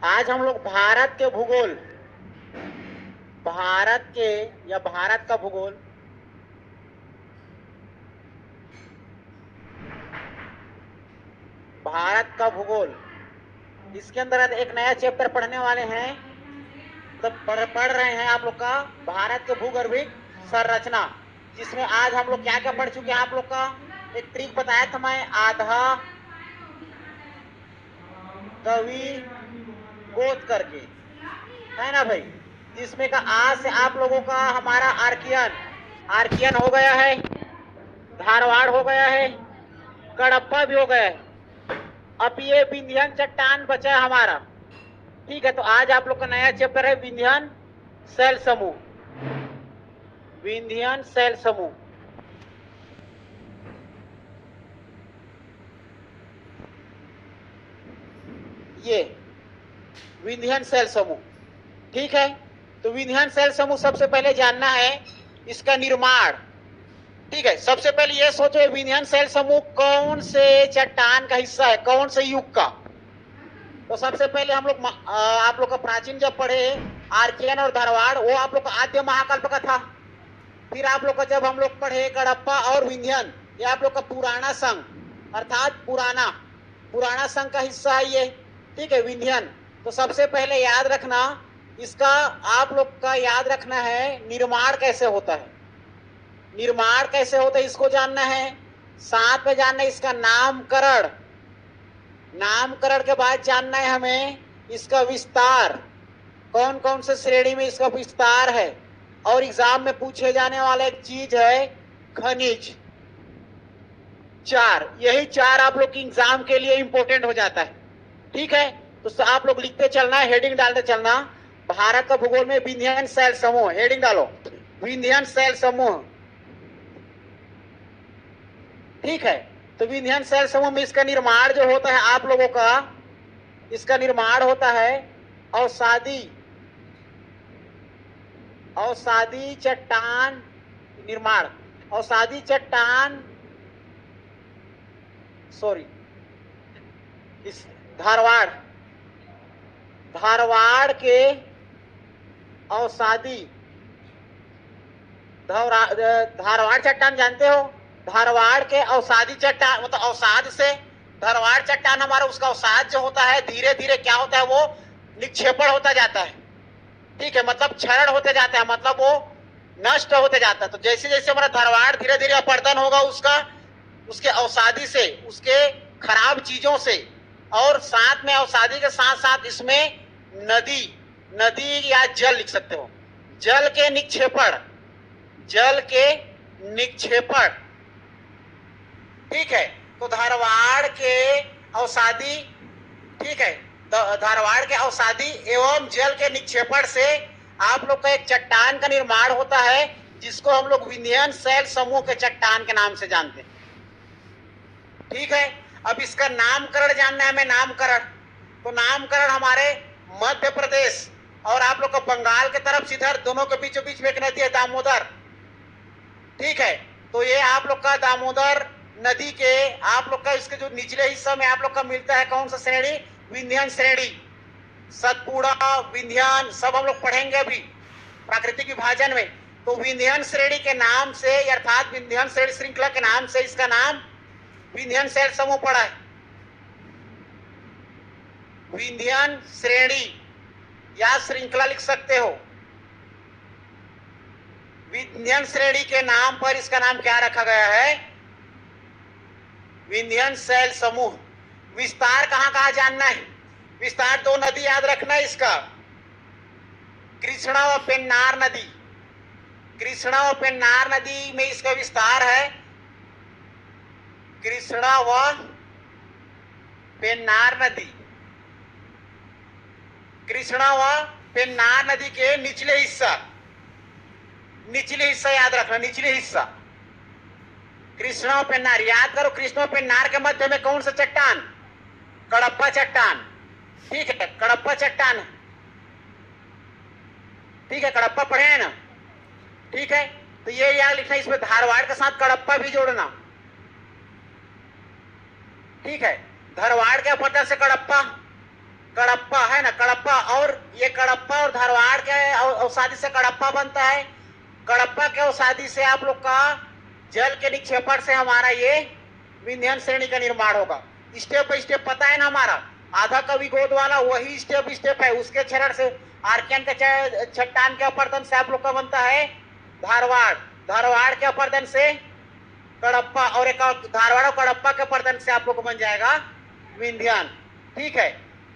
आज हम लोग भारत के भूगोल, भारत के या भारत का भूगोल, भारत का भूगोल, इसके अंदर एक नया चैप्टर पढ़ने वाले हैं। तो पढ़ रहे हैं आप लोग का भारत के भूगर्भिक संरचना, जिसमें आज हम लोग क्या क्या पढ़ चुके हैं। आप लोग का एक ट्रिक बताया था मैं, आधा कवि गोद करके, है ना भाई, जिसमें का आज से आप लोगों का हमारा आर्कियन हो गया है, धारवाड़ हो गया है, कडप्पा भी हो गया है। अब ये विंध्यन चट्टान बचा है हमारा। ठीक है, तो आज आप लोग का नया चैप्टर है विंध्यन शैल समूह, विंध्यन शैल समूह। ये विंध्यन शैल समूह, ठीक है। तो विंध्यन शैल समूह सबसे पहले जानना है इसका निर्माण। ठीक है, सबसे पहले ये सोचो विंध्यन शैल समूह कौन से चट्टान का हिस्सा है, कौन से युग का। तो सबसे पहले हम लोग आप लोग का प्राचीन जब पढ़े आर्कियन और धारवाड़, वो आप लोग का आद्य महाकल्प का था। फिर आप लोग का जब हम लोग पढ़े कडप्पा और विंध्यन, ये आप लोग का पुराना संघ, अर्थात पुराना संघ का हिस्सा है ये। ठीक है, विंध्यन। तो सबसे पहले याद रखना इसका, आप लोग का याद रखना है निर्माण कैसे होता है, निर्माण कैसे होता है इसको जानना है। साथ में जानना है इसका नामकरण, नामकरण के बाद जानना है हमें इसका विस्तार, कौन कौन से श्रेणी में इसका विस्तार है। और एग्जाम में पूछे जाने वाला एक चीज है खनिज। यही चार आप लोग की एग्जाम के लिए इंपॉर्टेंट हो जाता है। ठीक है, तो आप लोग लिखते चलना, हेडिंग डालते चलना। भारत का भूगोल में विंध्यन शैल समूह, हेडिंग डालो विंध्यन शैल समूह। ठीक है, तो विंध्यन शैल समूह में इसका निर्माण जो होता है आप लोगों का, इसका निर्माण होता है अवसादी चट्टान निर्माण, अवसादी चट्टान, सॉरी, इस धारवाड़ के अवसादी, धारवाड़ चट्टान जानते हो, धारवाड़ के अवसादी चट्टान, मतलब अवसाद से धारवाड़ चट्टान हमारा, उसका अवसाद जो होता है धीरे धीरे क्या होता है, वो निक्षेपण होता जाता है। ठीक है, मतलब क्षरण होते जाता है, मतलब वो नष्ट होते जाता है। तो जैसे जैसे हमारा धारवाड़ धीरे धीरे अपरदन होगा उसका, उसके अवसादी से, उसके खराब चीजों से, और साथ में अवसादी के साथ साथ इसमें नदी या जल लिख सकते हो, जल के निक्षेपण। ठीक है, तो धारवाड़ के अवसादी, ठीक है, धारवाड़ के अवसादी एवं जल के निक्षेपण से आप लोग का एक चट्टान का निर्माण होता है, जिसको हम लोग विंध्यन शैल समूह के चट्टान के नाम से जानते हैं। ठीक है, अब इसका नामकरण जानना है हमें, नामकरण। तो नामकरण हमारे मध्य प्रदेश और आप लोग का बंगाल के तरफ सीधर, दोनों के बीचों बीच में एक नदी है दामोदर। ठीक है, तो ये आप लोग का दामोदर नदी के आप लोग का, इसके जो निचले हिस्सा में आप लोग का मिलता है कौन सा श्रेणी, विंध्यन श्रेणी। सतपुड़ा, विंध्यन सब हम लोग पढ़ेंगे अभी प्राकृतिक विभाजन में। तो विंध्यन श्रेणी के नाम से, अर्थात विंध्यन श्रेणी श्रृंखला के नाम से इसका नाम विंध्यन शैल समूह पड़ा है। विंध्यन श्रेणी या श्रृंखला लिख सकते हो। विंध्यन श्रेणी के नाम पर इसका नाम क्या रखा गया है, विंध्यन शैल समूह। विस्तार कहां कहां जानना है, विस्तार दो नदी याद रखना है इसका, कृष्णा व पेन्नार नदी। कृष्णा व पेन्नार नदी में इसका विस्तार है, कृष्णा व पेन्नार नदी। कृष्णा व पेन्नार नदी के निचले हिस्सा याद रखना, निचले हिस्सा कृष्णा व पेन्नार याद करो। कृष्णा व पेन्नार के मध्य में कौन सा चट्टान, कडप्पा चट्टान। ठीक है, कडप्पा चट्टान। ठीक है, कडप्पा पढ़े हैं ना। ठीक है, तो ये याद लिखना, इसमें धारवाड़ के साथ कडप्पा भी जोड़ना। ठीक है, धारवाड़ के अपरदन से कडप्पा, कड़प्पा है ना, कड़प्पा, और ये कड़प्पा और धारवाड़ के औषधि से कड़प्पा बनता है। कड़प्पा के औषधि से आप लोग का जल के निक्षेपण से हमारा ये विंध्यन श्रेणी का निर्माण होगा। स्टेप बाय स्टेप पता है ना हमारा, आधा कवि गोद वाला वही स्टेप है। उसके क्षरण से आर्कियन के चट्टान के अपरदन से आप लोग का बनता है धारवाड़, धारवाड़ के अपरदन से कड़प्पा, और एक धारवाड़ और कड़प्पा के अपरदन से आप लोग को बन जाएगा विंध्यन। ठीक है,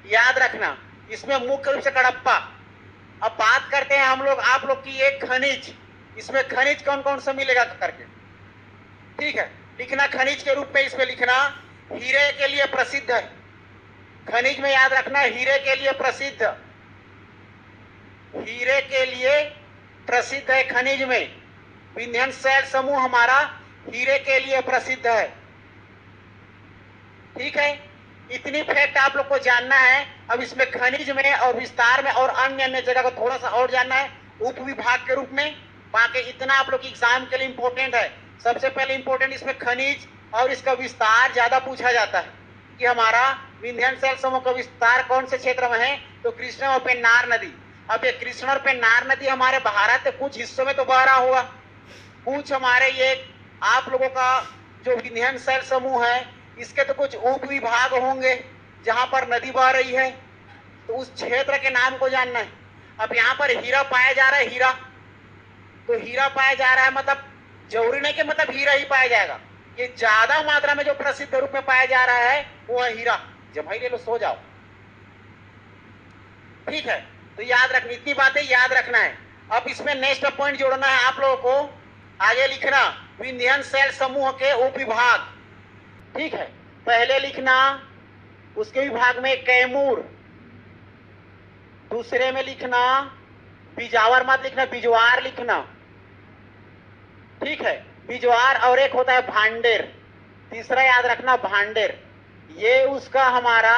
याद रखना इसमें मुख्य रूप से कड़प्पा। अब बात करते हैं हम लोग आप लोग की एक खनिज, इसमें खनिज कौन कौन सा मिलेगा करके। ठीक है, लिखना खनिज के रूप में इसमें लिखना हीरे के लिए प्रसिद्ध है। खनिज में याद रखना हीरे के लिए प्रसिद्ध, हीरे के लिए प्रसिद्ध है। खनिज में विंध्यन शैल समूह हमारा हीरे के लिए प्रसिद्ध है। ठीक है, इतनी फैक्ट आप लोग को जानना है। अब इसमें खनिज में और विस्तार में और अन्य जगह को थोड़ा सा और जानना है उप विभाग के रूप में। बाकी इतना आप लोग की एग्जाम के लिए इंपॉर्टेंट है। सबसे पहले इंपॉर्टेंट इसमें खनिज और इसका विस्तार ज्यादा पूछा जाता है कि हमारा विंध्यन शैल समूह का विस्तार कौन से क्षेत्र में है, तो कृष्णा और पेन्नार नदी। अब ये कृष्णा और पेन्नार नदी हमारे भारत के कुछ हिस्सों में तो बह रहा होगा, कुछ हमारे ये आप लोगों का जो विंध्यन शैल समूह है इसके तो कुछ उप विभाग होंगे जहां पर नदी बह रही है, तो उस क्षेत्र के नाम को जानना है। अब यहाँ पर हीरा पाया जा रहा है, हीरा, तो हीरा पाया जा रहा है मतलब जरूरी नहीं कि मतलब हीरा ही पाया जाएगा, ये ज्यादा मात्रा में जो प्रसिद्ध रूप में पाया जा रहा है वो है हीरा। जब भाई ले लो सो जाओ। ठीक है, तो याद रखना, इतनी बातें याद रखना है। अब इसमें नेक्स्ट पॉइंट जोड़ना है आप लोगों को, आगे लिखना विंध्यन शैल समूह के उप विभाग। ठीक है, पहले लिखना उसके विभाग में कैमूर, दूसरे में लिखना बिजावर मत लिखना, बिजवार लिखना। ठीक है, बिजवार, और एक होता है भांडेर, तीसरा याद रखना भांडेर। ये उसका हमारा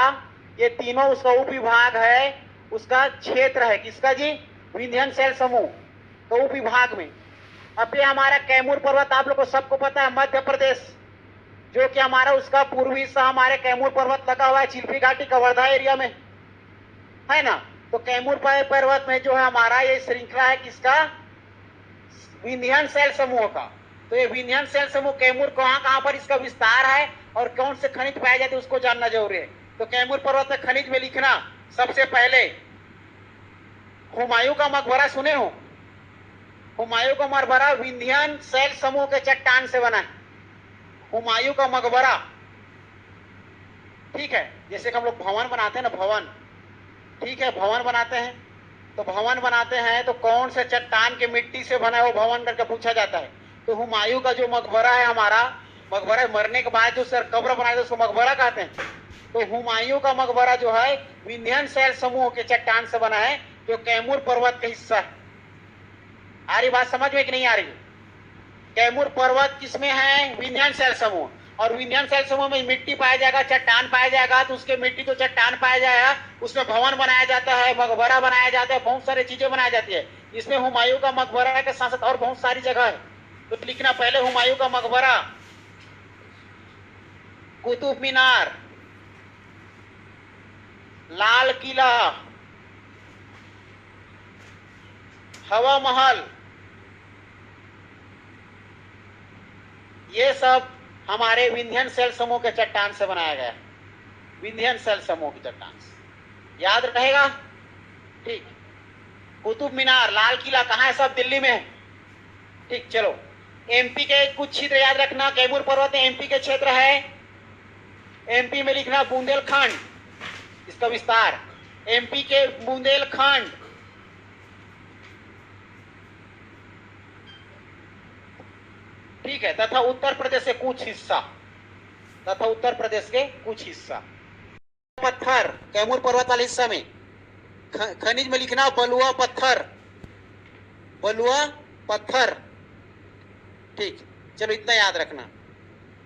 ये तीनों उसका उप विभाग है, उसका क्षेत्र है किसका जी, विंध्यन शैल समूह तो उप विभाग में। अब ये हमारा कैमूर पर्वत आप लोग को सबको पता है मध्य प्रदेश, जो कि हमारा उसका पूर्वी हिस्सा हमारे कैमूर पर्वत लगा हुआ है चिल्फी घाटी कवर्धा एरिया में, है ना। तो कैमूर पर्वत में जो है हमारा ये श्रृंखला है किसका, विंध्यन शैल समूह का। तो ये विंध्यन शैल समूह कैमूर कहां पर इसका विस्तार है और कौन से खनिज पाए जाते हैं उसको जानना जरूरी है। तो कैमूर पर्वत में खनिज में लिखना सबसे पहले हुमायूं का मकबरा सुने हो, हुमायूं का मकबरा विंध्यन शैल समूह के चट्टान से बना है, हुमायूं का मकबरा। ठीक है, जैसे कि हम लोग भवन बनाते हैं ना, भवन, ठीक है, भवन बनाते हैं, तो भवन बनाते हैं तो कौन से चट्टान के मिट्टी से बना है वो भवन करके पूछा जाता है। तो हुमायूं का जो मकबरा है हमारा, मकबरा मरने के बाद जो सर कब्र बनाए उसको मकबरा कहते हैं। तो हुमायूं का मकबरा जो है विंध्यन शैल समूह के चट्टान से बना है, जो कैमूर पर्वत का हिस्सा है। आ रही बात समझ में कि नहीं आ रही? कैमूर पर्वत किसमें है, विंध्यन शैल समूह, और विंध्यन शैल समूह में मिट्टी पाया जाएगा, चट्टान पाया जाएगा, तो उसके मिट्टी तो चट्टान पाया जाएगा, उसमें भवन बनाया जाता है, मकबरा बनाया जाता है, बहुत सारी चीजें बनाई जाती है। इसमें हुमायूं का मकबरा के साथ साथ और बहुत सारी जगह है। तो लिखना पहले हुमायूं का मकबरा, कुतुब मीनार, लाल किला, हवा महल, ये सब हमारे विंध्यन शैल समूह के चट्टान से बनाया गया है, विंध्यन शैल समूह की चट्टान से। याद रहेगा? ठीक, कुतुब मीनार, लाल किला कहाँ है, सब दिल्ली में है। ठीक, चलो एमपी के कुछ क्षेत्र याद रखना, कैमूर पर्वत एमपी के क्षेत्र है, एमपी में लिखना बुंदेलखंड, इसका विस्तार एमपी के बुंदेलखंड, ठीक है, तथा उत्तर प्रदेश के कुछ हिस्सा, तथा उत्तर प्रदेश के कुछ हिस्सा। पत्थर कैमूर पर्वत वाले हिस्सा में, खनिज में लिखना बलुआ पत्थर, बलुआ पत्थर। ठीक, चलो इतना याद रखना।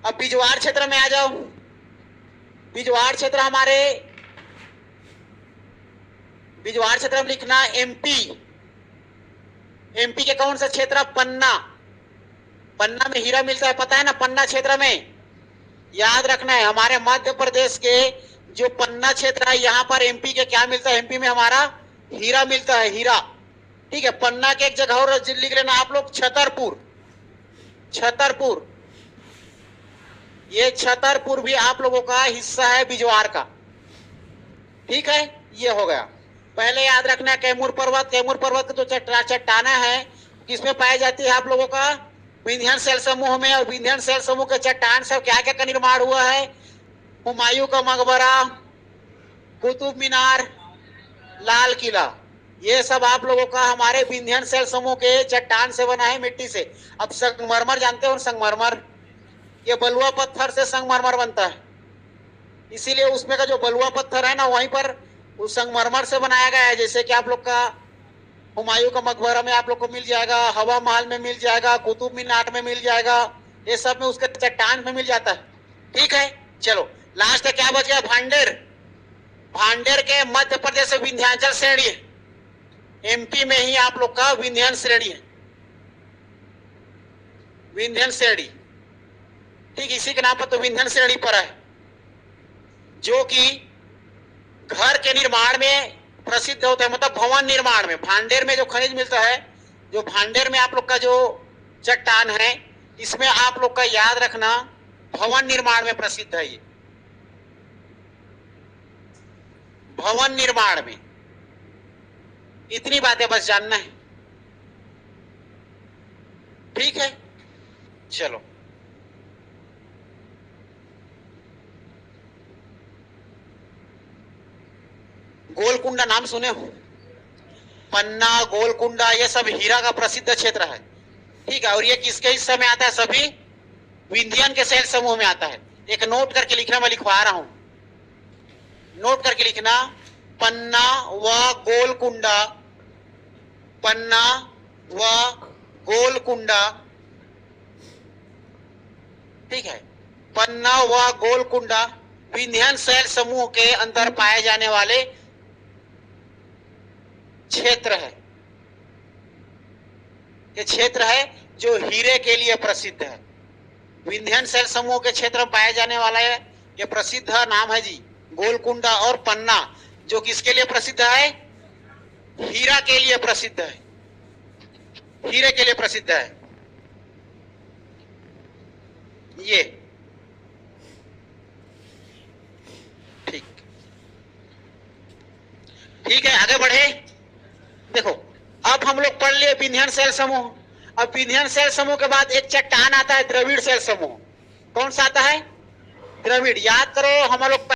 अब बिजवार क्षेत्र में आ जाओ। बिजवार क्षेत्र हमारे, बिजवार क्षेत्र में लिखना एमपी, एमपी के कौन सा क्षेत्र, पन्ना, पन्ना में हीरा मिलता है, पता है ना, पन्ना क्षेत्र में। याद रखना है हमारे मध्य प्रदेश के जो पन्ना क्षेत्र है यहाँ पर एमपी के क्या मिलता है, एमपी में हमारा हीरा मिलता है, हीरा। ठीक है, पन्ना के एक जगह और लिख लेना आप लोग, छतरपुर। छतरपुर, ये छतरपुर भी आप लोगों का हिस्सा है बिजवार का। ठीक है, ये हो गया। पहले याद रखना कैमूर पर्वत, कैमूर पर्वत की जो चट्टाना है किसमें पाई जाती है आप लोगों का, विंध्यान शैल समूह में। और विंध्यान शैल समूह के चट्टान से क्या क्या का निर्माण हुआ है, हुमायूं का मकबरा, कुतुब मीनार, लाल किला, ये सब आप लोगों का हमारे विंध्यान शैल समूह के चट्टान से बना है, मिट्टी से। अब संगमरमर जानते हो, संगमरमर, ये बलुआ पत्थर से संगमरमर बनता है, इसीलिए उसमें का जो बलुआ पत्थर है ना, वहीं पर उस संगमरमर से बनाया गया है। जैसे कि आप लोग का हुमायूं का मकबरा में आप लोग को मिल जाएगा, हवा महल में मिल जाएगा, कुतुब मीनार में मिल जाएगा, ये सब में उसके चट्टान में मिल जाता है। ठीक है, चलो लास्ट है क्या बच गया, भांडेर। भांडेर के मध्य प्रदेश से विंध्याचल श्रेणी है, एमपी में ही आप लोग का विंध्यान श्रेणी है, विंध्यान श्रेणी। ठीक, इसी के नाम पर तो विंध्यान श्रेणी पर है, जो कि घर के निर्माण में प्रसिद्ध होता है, मतलब भवन निर्माण में। भांडेर में जो खनिज मिलता है, जो भांडेर में आप लोग का जो चट्टान है, इसमें आप लोग का याद रखना भवन निर्माण में प्रसिद्ध है। ये भवन निर्माण में, इतनी बातें बस जानना है। ठीक है, चलो गोलकुंडा नाम सुने हो, पन्ना, गोलकुंडा, ये सब हीरा का प्रसिद्ध क्षेत्र है। ठीक है, और ये किसके हिस्से में आता है, सभी विंध्यान के शैल समूह में आता है। एक नोट करके लिखना, मैं लिखवा रहा हूं, नोट करके लिखना, पन्ना व गोलकुंडा, पन्ना व गोलकुंडा। ठीक है, पन्ना व गोलकुंडा विंध्यान शैल समूह के अंदर पाए जाने वाले क्षेत्र है। ये क्षेत्र है जो हीरे के लिए प्रसिद्ध है। विंध्यान शैल समूह के क्षेत्र में पाए जाने वाला है, ये प्रसिद्ध नाम है जी गोलकुंडा और पन्ना, जो किसके लिए प्रसिद्ध है, हीरा के लिए प्रसिद्ध है, हीरे के लिए प्रसिद्ध है। ये ठीक, ठीक है, आगे बढ़े। देखो, अब हम लोग पढ़ लिए विंध्यान शैल समूह। अब विंध्यान शैल समूह के बाद एक चट्टान आता है, द्रविड़ शैल समूह। कौन सा आता है, द्रविड़। याद करो हम लोग